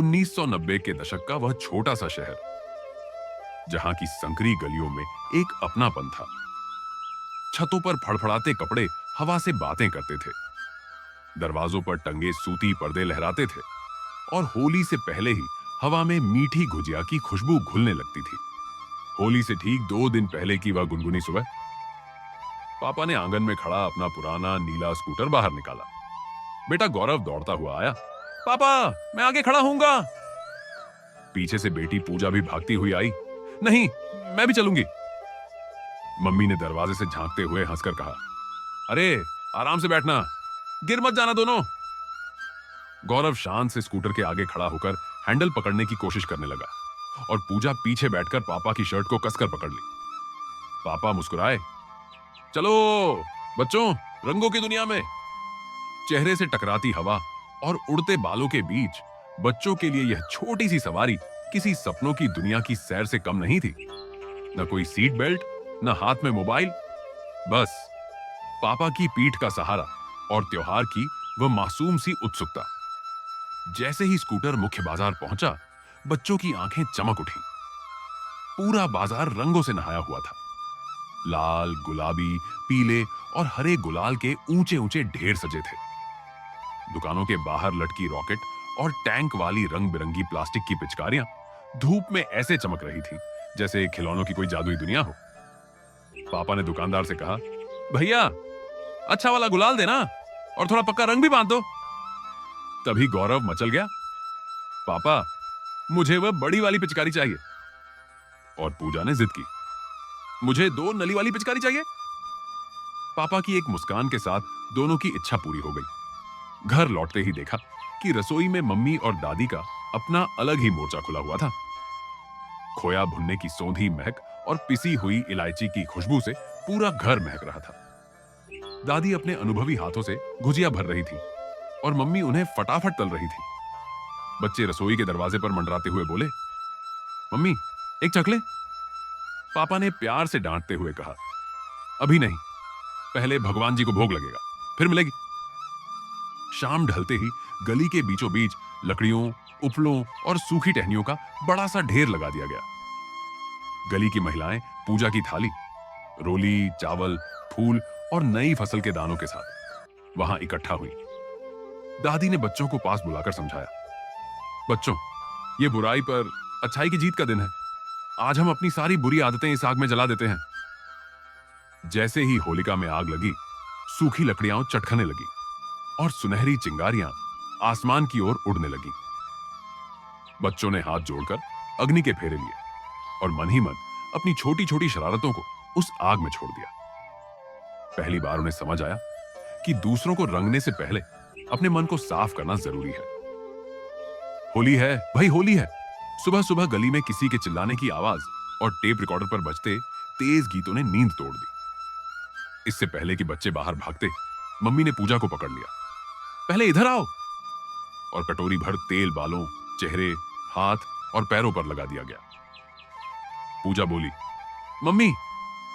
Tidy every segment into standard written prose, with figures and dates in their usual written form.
1990 के दशक का वह छोटा सा शहर, जहां की संकरी गलियों में एक अपनापन था। छतों पर फड़फड़ाते कपड़े हवा से बातें करते थे, दरवाजों पर टंगे सूती पर्दे लहराते थे और होली से पहले ही हवा में मीठी गुजिया की खुशबू घुलने लगती थी। होली से ठीक 2 दिन पहले की वह गुनगुनी सुबह, पापा ने आंगन में खड़ा अपना पुराना नीला स्कूटर बाहर निकाला। बेटा गौरव दौड़ता हुआ आया। पापा, मैं आगे खड़ा हूंगा। पीछे से बेटी पूजा भी भागती हुई आई। नहीं, मैं भी चलूंगी। मम्मी ने दरवाजे से झांकते हुए हंसकर कहा, अरे आराम से बैठना, गिर मत जाना दोनों। गौरव शांत से स्कूटर के आगे खड़ा होकर हैंडल पकड़ने की कोशिश करने लगा और पूजा पीछे बैठकर पापा की शर्ट को कसकर पकड़ ली। पापा मुस्कुराए। चलो बच्चों, रंगों की दुनिया में। चेहरे से टकराती हवा और उड़ते बालों के बीच बच्चों के लिए यह छोटी सी सवारी किसी सपनों की दुनिया की सैर से कम नहीं थी। न कोई सीट बेल्ट, न हाथ में मोबाइल, बस पापा की पीठ का सहारा और त्योहार की वह मासूम सी उत्सुकता। जैसे ही स्कूटर मुख्य बाजार पहुंचा, बच्चों की आंखें चमक उठी। पूरा बाजार रंगों से नहाया हुआ था। लाल, गुलाबी, पीले और हरे गुलाल के ऊंचे ऊंचे ढेर सजे थे। दुकानों के बाहर लटकी रॉकेट और टैंक वाली रंग बिरंगी प्लास्टिक की पिचकारियां धूप में ऐसे चमक रही थी जैसे खिलौनों की कोई जादुई दुनिया हो। पापा ने दुकानदार से कहा, भैया अच्छा वाला गुलाल देना और थोड़ा पक्का रंग भी बांध दो। तभी गौरव मचल गया, पापा मुझे वह बड़ी वाली पिचकारी चाहिए। और पूजा ने जिद की, मुझे 2 नली वाली पिचकारी चाहिए। पापा की एक मुस्कान के साथ दोनों की इच्छा पूरी हो गई। घर लौटते ही देखा कि रसोई में मम्मी और दादी का अपना अलग ही मोर्चा खुला हुआ था। खोया भुनने की सौंधी महक और पिसी हुई इलायची की खुशबू से पूरा घर महक रहा था। दादी अपने अनुभवी हाथों से गुजिया भर रही थी और मम्मी उन्हें फटाफट तल रही थी। बच्चे रसोई के दरवाजे पर मंडराते हुए बोले, मम्मी एक चखले। पापा ने प्यार से डांटते हुए कहा, अभी नहीं, पहले भगवान जी को भोग लगेगा, फिर मिलेगी। शाम ढलते ही गली के बीचों बीच लकड़ियों, उपलों और सूखी टहनियों का बड़ा सा ढेर लगा दिया गया। गली की महिलाएं पूजा की थाली, रोली, चावल, फूल और नई फसल के दानों के साथ वहां इकट्ठा हुई। दादी ने बच्चों को पास बुलाकर समझाया, बच्चों, ये बुराई पर अच्छाई की जीत का दिन है। आज हम अपनी सारी बुरी आदतें इस आग में जला देते हैं। जैसे ही होलिका में आग लगी, सूखी लकड़ियां चटखने लगी और सुनहरी चिंगारियां आसमान की ओर उड़ने लगी। बच्चों ने हाथ जोड़कर अग्नि के फेरे लिए और मन ही मन अपनी छोटी छोटी शरारतों को उस आग में छोड़ दिया। पहली बार उन्हें समझ आया कि दूसरों को रंगने से पहले अपने मन को साफ करना जरूरी है। होली है भाई, होली है। सुबह सुबह गली में किसी के चिल्लाने की आवाज और टेप रिकॉर्डर पर बजते तेज गीतों ने नींद तोड़ दी। इससे पहले कि बच्चे बाहर भागते, मम्मी ने पूजा को पकड़ लिया। पहले इधर आओ, और कटोरी भर तेल बालों, चेहरे, हाथ और पैरों पर लगा दिया गया। पूजा बोली, मम्मी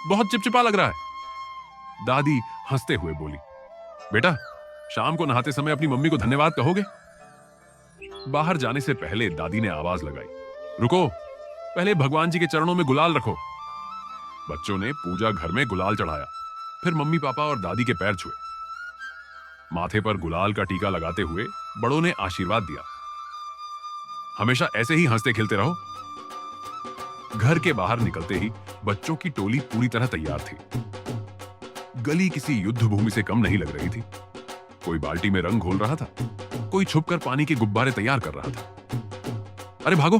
बहुत चिपचिपा लग रहा है। दादी हंसते हुए बोली, बेटा शाम को नहाते समय अपनी मम्मी को धन्यवाद कहोगे। बाहर जाने से पहले दादी ने आवाज लगाई, रुको, पहले भगवान जी के चरणों में गुलाल रखो। बच्चों ने पूजा घर में गुलाल चढ़ाया, फिर मम्मी पापा और दादी के पैर छुए। माथे पर गुलाल का टीका लगाते हुए बड़ों ने आशीर्वाद दिया, हमेशा ऐसे ही हंसते खेलते रहो। घर के बाहर निकलते ही बच्चों की टोली पूरी तरह तैयार थी। गली किसी युद्ध भूमि से कम नहीं लग रही थी। कोई बाल्टी में रंग घोल रहा था, कोई छुपकर पानी के गुब्बारे तैयार कर रहा था। अरे भागो,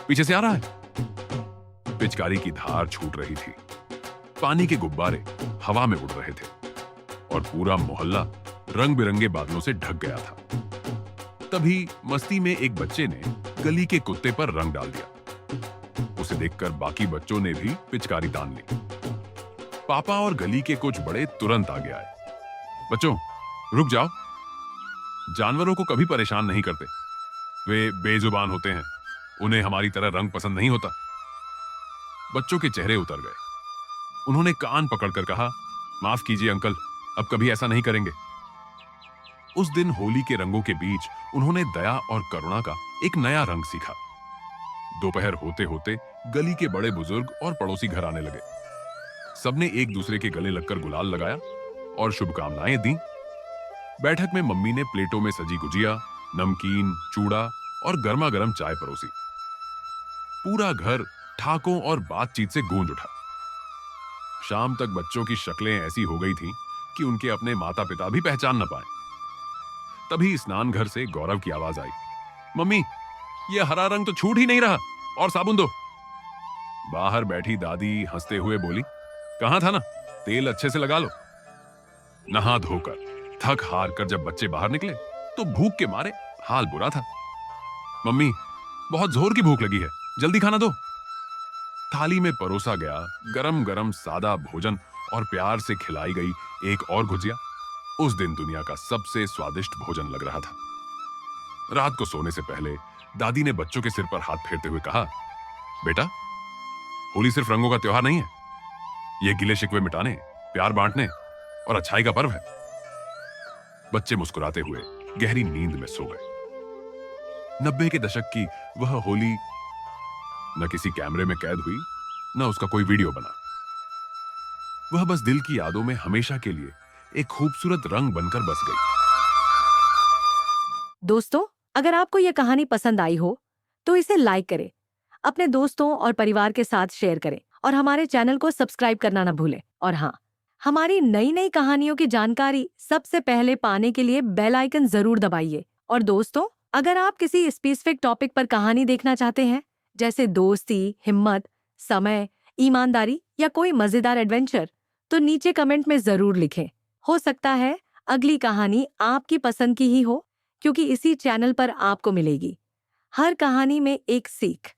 पीछे से आ रहा है। पिचकारी की धार छूट रही थी, पानी के गुब्बारे हवा में उड़ रहे थे और पूरा मोहल्ला रंग बिरंगे बादलों से ढक गया था। तभी मस्ती में एक बच्चे ने गली के कुत्ते पर रंग डाल दिया। उसे देखकर बाकी बच्चों ने भी पिचकारी तान ली। पापा और गली के कुछ बड़े तुरंत आगे आए। बच्चों रुक जाओ, जानवरों को कभी परेशान नहीं करते, वे बेजुबान होते हैं, उन्हें हमारी तरह रंग पसंद नहीं होता। बच्चों के चेहरे उतर गए। उन्होंने कान पकड़कर कहा, माफ कीजिए अंकल, अब कभी ऐसा नहीं करेंगे। उस दिन होली के रंगों के बीच उन्होंने दया और करुणा का एक नया रंग सीखा। दोपहर होते होते गली के बड़े बुजुर्ग और पड़ोसी घर आने लगे। सबने एक दूसरे के गले लगकर गुलाल लगाया और शुभकामनाएं दी। बैठक में मम्मी ने प्लेटों में सजी गुजिया, नमकीन, चूड़ा और गर्मा गर्म चाय परोसी। पूरा घर ठाकों और बातचीत से गूंज उठा। शाम तक बच्चों की शक्लें ऐसी हो गई थीं कि उनके अपने माता पिता भी पहचान न पाए। तभी स्नान घर से गौरव की आवाज आई, मम्मी, ये हरा रंग तो छूट ही नहीं रहा, और साबुन दो। बाहर बैठी दादी हंसते हुए बोली, कहां था ना, तेल अच्छे से लगा लो। नहा धोकर थक हार कर जब बच्चे बाहर निकले तो भूख के मारे हाल बुरा था। मम्मी, बहुत जोर की भूख लगी है, जल्दी खाना दो। थाली में परोसा गया गरम गरम सादा भोजन और प्यार से खिलाई गई एक और गुजिया उस दिन दुनिया का सबसे स्वादिष्ट भोजन लग रहा था। रात को सोने से पहले दादी ने बच्चों के सिर पर हाथ फेरते हुए कहा, बेटा, होली सिर्फ रंगों का त्योहार नहीं है, यह गिले शिकवे मिटाने, प्यार बांटने और अच्छाई का पर्व है। बच्चे मुस्कुराते हुए गहरी नींद में सो गए। 90 के दशक की वह होली न किसी कैमरे में कैद हुई, न उसका कोई वीडियो बना। वह बस दिल की यादों में हमेशा के लिए एक खूबसूरत रंग बनकर बस गई। दोस्तों, अगर आपको यह कहानी पसंद आई हो तो इसे लाइक करें, अपने दोस्तों और परिवार के साथ शेयर करें और हमारे चैनल को सब्सक्राइब करना न भूलें। और हाँ, हमारी नई नई कहानियों की जानकारी सबसे पहले पाने के लिए बेल आइकन जरूर दबाइए। और दोस्तों, अगर आप किसी स्पेसिफिक टॉपिक पर कहानी देखना चाहते हैं, जैसे दोस्ती, हिम्मत, समय, ईमानदारी या कोई मजेदार एडवेंचर, तो नीचे कमेंट में जरूर लिखें। हो सकता है अगली कहानी आपकी पसंद की ही हो, क्योंकि इसी चैनल पर आपको मिलेगी हर कहानी में एक सीख,